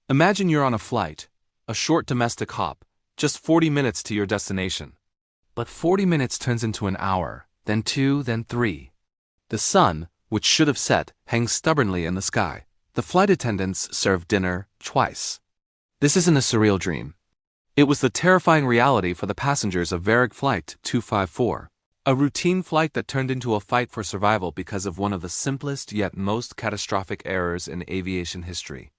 Imagine you're on a flight, a short domestic hop, just 40 minutes to your destination. But 40 minutes turns into an hour, then 2, then 3. The sun, which should have set, hangs stubbornly in the sky. The flight attendants serve dinner twice. This isn't a surreal dream. It was the terrifying reality for the passengers of Varig Flight 254, a routine flight that turned into a fight for survival because of one of the simplest yet most catastrophic errors in aviation history.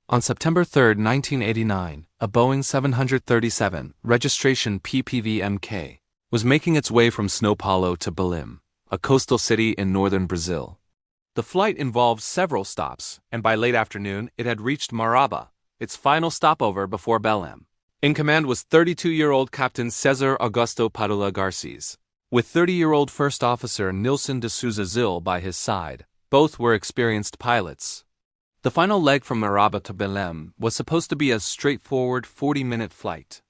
On September 3, 1989, a Boeing 737, registration PPV-MK, was making its way from São Paulo to Belém, a coastal city in northern Brazil. The flight involved several stops, and by late afternoon it had reached Maraba, its final stopover before Belém. In command was 32-year-old Captain Cesar Augusto Padula Garcês, with 30-year-old First Officer Nilson de Souza Zil by his side. Both were experienced pilots. The final leg from Maraba to Belém was supposed to be a straightforward 40-minute flight.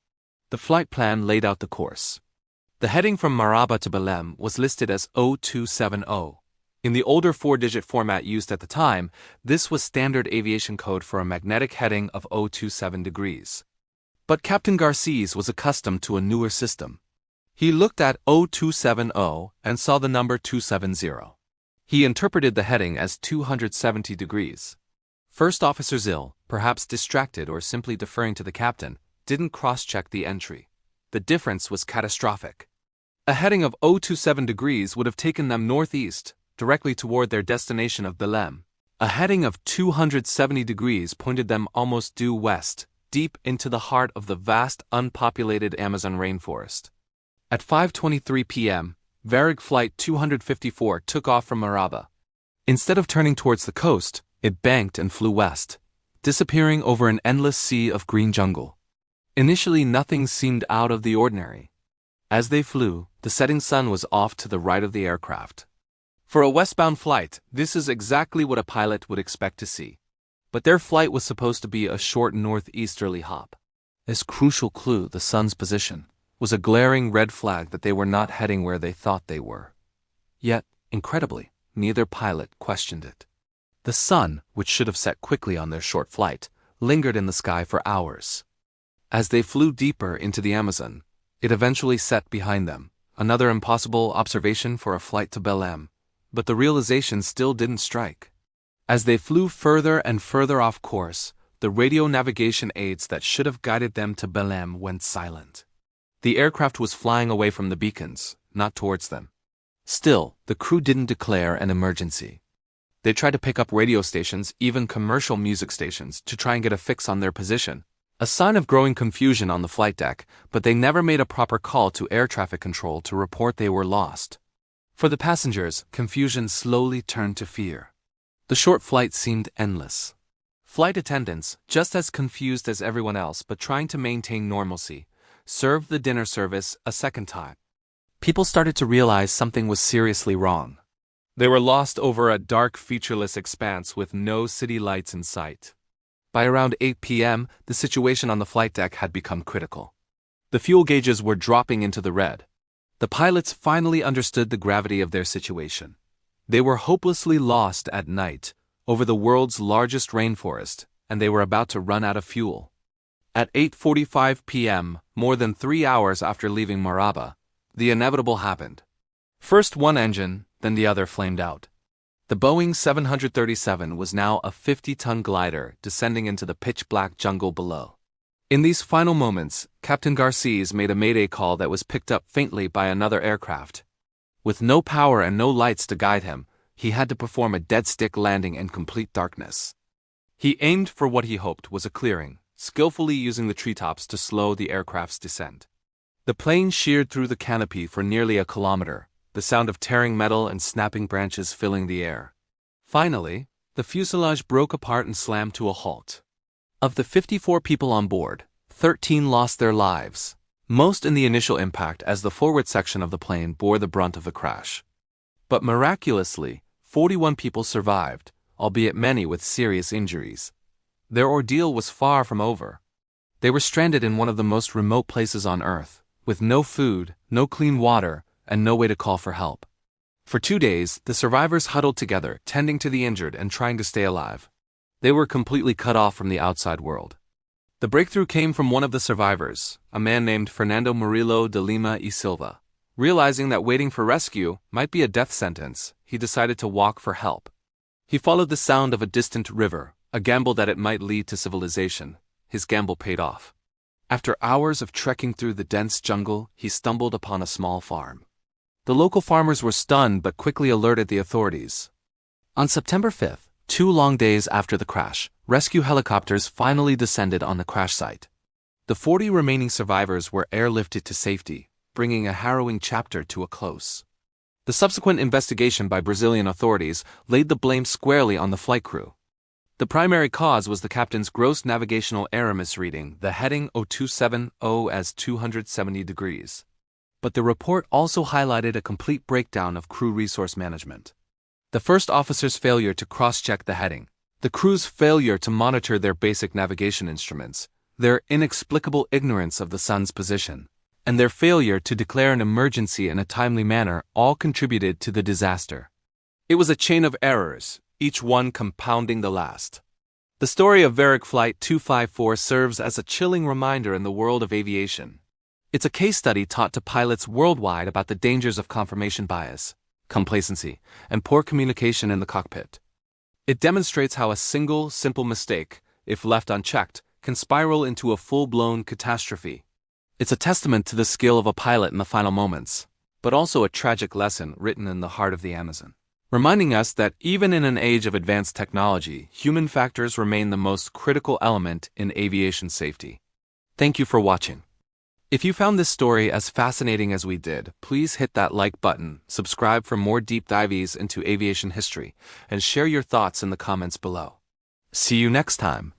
The flight plan laid out the course. The heading from Maraba to Belém was listed as 0270. In the older 4-digit format used at the time, this was standard aviation code for a magnetic heading of 027 degrees. But Captain Garcês was accustomed to a newer system. He looked at 0270 and saw the number 270. He interpreted the heading as 270 degrees. First Officer Zil, perhaps distracted or simply deferring to the captain, didn't cross-check the entry. The difference was catastrophic. A heading of 027 degrees would have taken them northeast, directly toward their destination of Belém. A heading of 270 degrees pointed them almost due west, deep into the heart of the vast unpopulated Amazon rainforest. At 5:23 p.m., Varig Flight 254 took off from Maraba. Instead of turning towards the coast, it banked and flew west, disappearing over an endless sea of green jungle. Initially, nothing seemed out of the ordinary. As they flew, the setting sun was off to the right of the aircraft. For a westbound flight, this is exactly what a pilot would expect to see. But their flight was supposed to be a short northeasterly hop. This crucial clue, the sun's position, was a glaring red flag that they were not heading where they thought they were. Yet, incredibly, neither pilot questioned it. The sun, which should have set quickly on their short flight, lingered in the sky for hours. As they flew deeper into the Amazon, it eventually set behind them, another impossible observation for a flight to Belém, but the realization still didn't strike. As they flew further and further off course, the radio navigation aids that should have guided them to Belém went silent. The aircraft was flying away from the beacons, not towards them. Still, the crew didn't declare an emergency. They tried to pick up radio stations, even commercial music stations, to try and get a fix on their position, a sign of growing confusion on the flight deck, but they never made a proper call to air traffic control to report they were lost. For the passengers, confusion slowly turned to fear. The short flight seemed endless. Flight attendants, just as confused as everyone else but trying to maintain normalcy, served the dinner service a second time. People started to realize something was seriously wrong. They were lost over a dark, featureless expanse with no city lights in sight. By around 8 p.m., the situation on the flight deck had become critical. The fuel gauges were dropping into the red. The pilots finally understood the gravity of their situation. They were hopelessly lost at night, over the world's largest rainforest, and they were about to run out of fuel. At 8:45 p.m., more than 3 hours after leaving Maraba, the inevitable happened. First one engine, then the other flamed out. The Boeing 737 was now a 50-ton glider descending into the pitch-black jungle below. In these final moments, Captain Garcês made a mayday call that was picked up faintly by another aircraft. With no power and no lights to guide him, he had to perform a dead-stick landing in complete darkness. He aimed for what he hoped was a clearing, skillfully using the treetops to slow the aircraft's descent. The plane sheared through the canopy for nearly a kilometer, the sound of tearing metal and snapping branches filling the air. Finally, the fuselage broke apart and slammed to a halt. Of the 54 people on board, 13 lost their lives, most in the initial impact as the forward section of the plane bore the brunt of the crash. But miraculously, 41 people survived, albeit many with serious injuries. Their ordeal was far from over. They were stranded in one of the most remote places on Earth, with no food, no clean water, and no way to call for help. For 2 days, the survivors huddled together, tending to the injured and trying to stay alive. They were completely cut off from the outside world. The breakthrough came from one of the survivors, a man named Fernando Murillo de Lima y Silva. Realizing that waiting for rescue might be a death sentence, he decided to walk for help. He followed the sound of a distant river, a gamble that it might lead to civilization. His gamble paid off. After hours of trekking through the dense jungle, he stumbled upon a small farm. The local farmers were stunned but quickly alerted the authorities. On September 5th, 2 long days after the crash, rescue helicopters finally descended on the crash site. The 40 remaining survivors were airlifted to safety, bringing a harrowing chapter to a close. The subsequent investigation by Brazilian authorities laid the blame squarely on the flight crew. The primary cause was the captain's gross navigational error misreading the heading 0270 as 270 degrees. But the report also highlighted a complete breakdown of crew resource management. The first officer's failure to cross-check the heading, the crew's failure to monitor their basic navigation instruments, their inexplicable ignorance of the sun's position, and their failure to declare an emergency in a timely manner all contributed to the disaster. It was a chain of errors, each one compounding the last. The story of Varig Flight 254 serves as a chilling reminder in the world of aviation. It's a case study taught to pilots worldwide about the dangers of confirmation bias, complacency, and poor communication in the cockpit. It demonstrates how a single, simple mistake, if left unchecked, can spiral into a full-blown catastrophe. It's a testament to the skill of a pilot in the final moments, but also a tragic lesson written in the heart of the Amazon, reminding us that even in an age of advanced technology, human factors remain the most critical element in aviation safety. Thank you for watching. If you found this story as fascinating as we did, please hit that like button, subscribe for more deep dives into aviation history, and share your thoughts in the comments below. See you next time.